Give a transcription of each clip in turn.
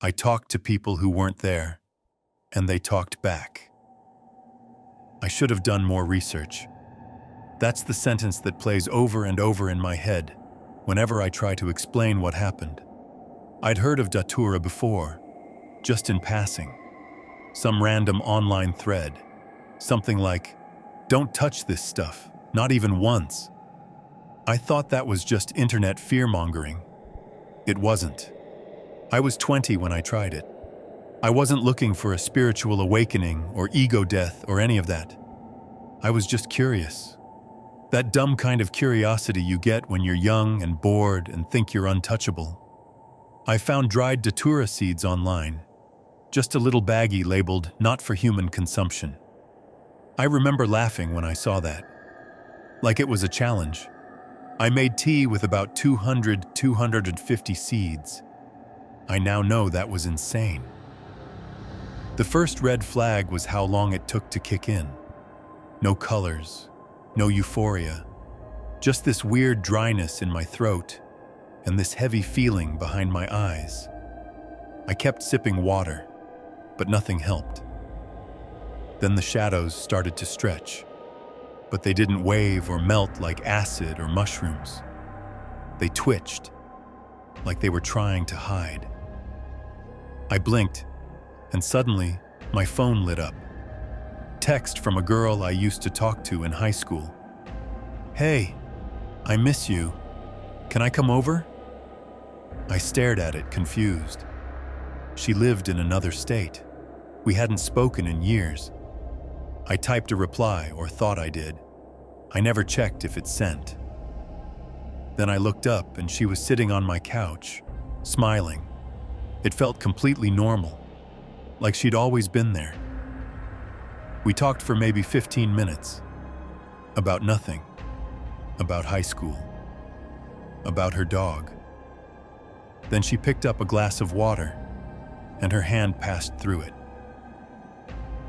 I talked to people who weren't there, and they talked back. I should have done more research. That's the sentence that plays over and over in my head whenever I try to explain what happened. I'd heard of Datura before, just in passing. Some random online thread. Something like, "Don't touch this stuff, not even once." I thought that was just internet fear-mongering. It wasn't. I was 20 when I tried it. I wasn't looking for a spiritual awakening or ego death or any of that. I was just curious. That dumb kind of curiosity you get when you're young and bored and think you're untouchable. I found dried Datura seeds online, just a little baggie labeled "not for human consumption." I remember laughing when I saw that, like it was a challenge. I made tea with about 250 seeds. I now know that was insane. The first red flag was how long it took to kick in. No colors, no euphoria, just this weird dryness in my throat and this heavy feeling behind my eyes. I kept sipping water, but nothing helped. Then the shadows started to stretch, but they didn't wave or melt like acid or mushrooms. They twitched, like they were trying to hide. I blinked, and suddenly my phone lit up. Text from a girl I used to talk to in high school. "Hey, I miss you. Can I come over?" I stared at it, confused. She lived in another state. We hadn't spoken in years. I typed a reply, or thought I did. I never checked if it sent. Then I looked up and she was sitting on my couch, smiling. It felt completely normal, like she'd always been there. We talked for maybe 15 minutes. About nothing. About high school. About her dog. Then she picked up a glass of water, and her hand passed through it.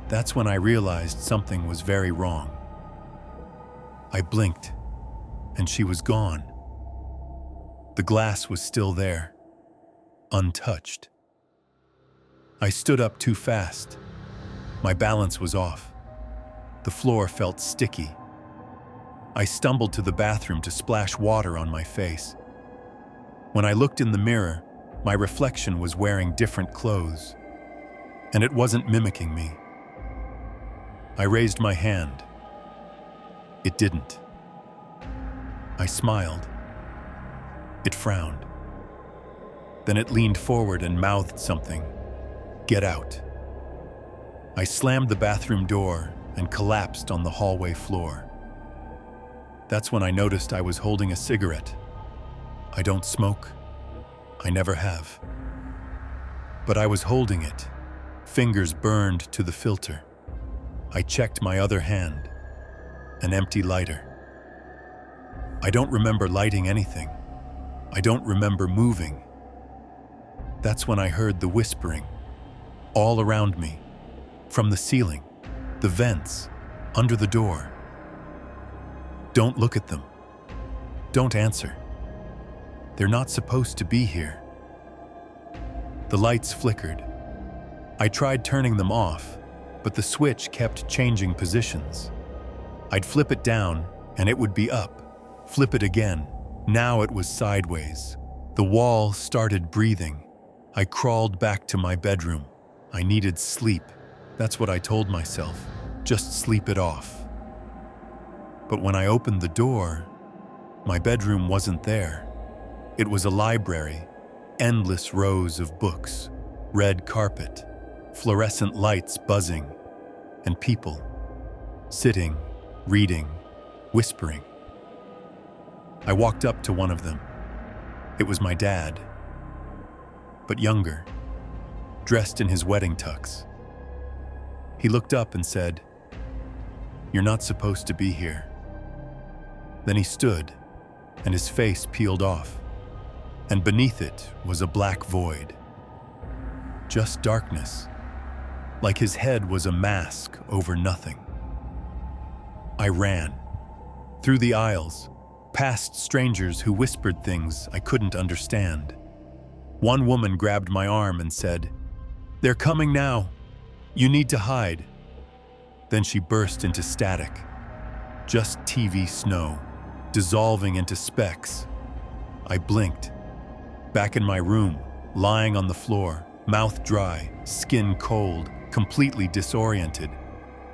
That's when I realized something was very wrong. I blinked, and she was gone. The glass was still there, untouched. I stood up too fast. My balance was off. The floor felt sticky. I stumbled to the bathroom to splash water on my face. When I looked in the mirror, my reflection was wearing different clothes, and it wasn't mimicking me. I raised my hand. It didn't. I smiled. It frowned. Then it leaned forward and mouthed something. "Get out." I slammed the bathroom door and collapsed on the hallway floor. That's when I noticed I was holding a cigarette. I don't smoke. I never have. But I was holding it, fingers burned to the filter. I checked my other hand, an empty lighter. I don't remember lighting anything. I don't remember moving. That's when I heard the whispering, all around me, from the ceiling, the vents, under the door. Don't look at them. Don't answer. They're not supposed to be here. The lights flickered. I tried turning them off, but the switch kept changing positions. I'd flip it down, and it would be up. Flip it again. Now it was sideways. The wall started breathing. I crawled back to my bedroom. I needed sleep. That's what I told myself. Just sleep it off. But when I opened the door, my bedroom wasn't there. It was a library, endless rows of books, red carpet, fluorescent lights buzzing, and people, sitting, reading, whispering. I walked up to one of them. It was my dad, but younger, dressed in his wedding tux. He looked up and said, "You're not supposed to be here." Then he stood, and his face peeled off, and beneath it was a black void. Just darkness, like his head was a mask over nothing. I ran, through the aisles, past strangers who whispered things I couldn't understand. One woman grabbed my arm and said, "They're coming now. You need to hide." Then she burst into static. Just TV snow, dissolving into specks. I blinked. Back in my room, lying on the floor, mouth dry, skin cold, completely disoriented.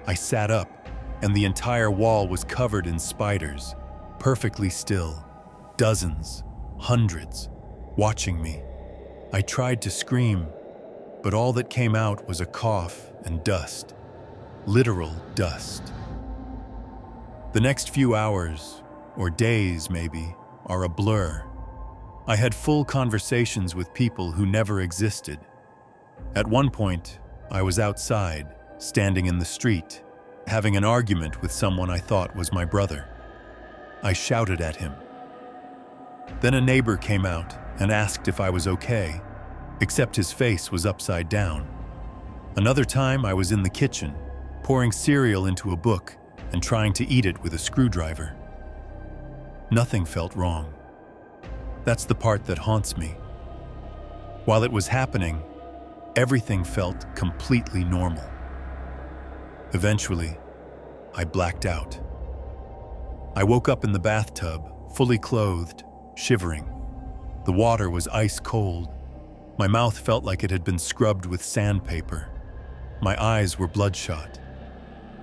I sat up, and the entire wall was covered in spiders, perfectly still. Dozens, hundreds, watching me. I tried to scream, but all that came out was a cough and dust. Literal dust. The next few hours, or days maybe, are a blur. I had full conversations with people who never existed. At one point, I was outside, standing in the street, having an argument with someone I thought was my brother. I shouted at him. Then a neighbor came out and asked if I was okay, except his face was upside down. Another time I was in the kitchen, pouring cereal into a book and trying to eat it with a screwdriver. Nothing felt wrong. That's the part that haunts me. While it was happening, everything felt completely normal. Eventually, I blacked out. I woke up in the bathtub, fully clothed, shivering. The water was ice cold. My mouth felt like it had been scrubbed with sandpaper. My eyes were bloodshot.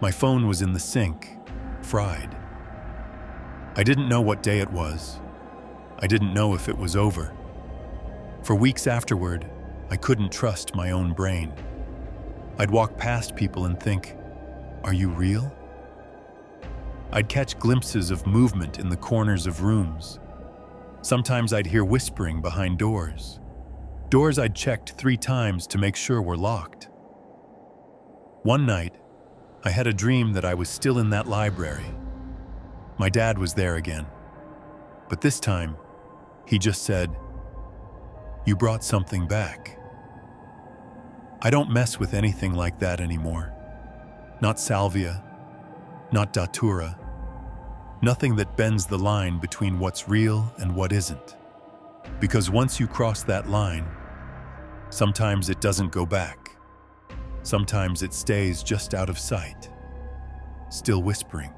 My phone was in the sink, fried. I didn't know what day it was. I didn't know if it was over. For weeks afterward, I couldn't trust my own brain. I'd walk past people and think, "Are you real?" I'd catch glimpses of movement in the corners of rooms. Sometimes I'd hear whispering behind doors. Doors I'd checked 3 times to make sure were locked. One night, I had a dream that I was still in that library. My dad was there again. But this time, he just said, "You brought something back." I don't mess with anything like that anymore. Not salvia, not datura. Nothing that bends the line between what's real and what isn't. Because once you cross that line, sometimes it doesn't go back. Sometimes it stays just out of sight, still whispering.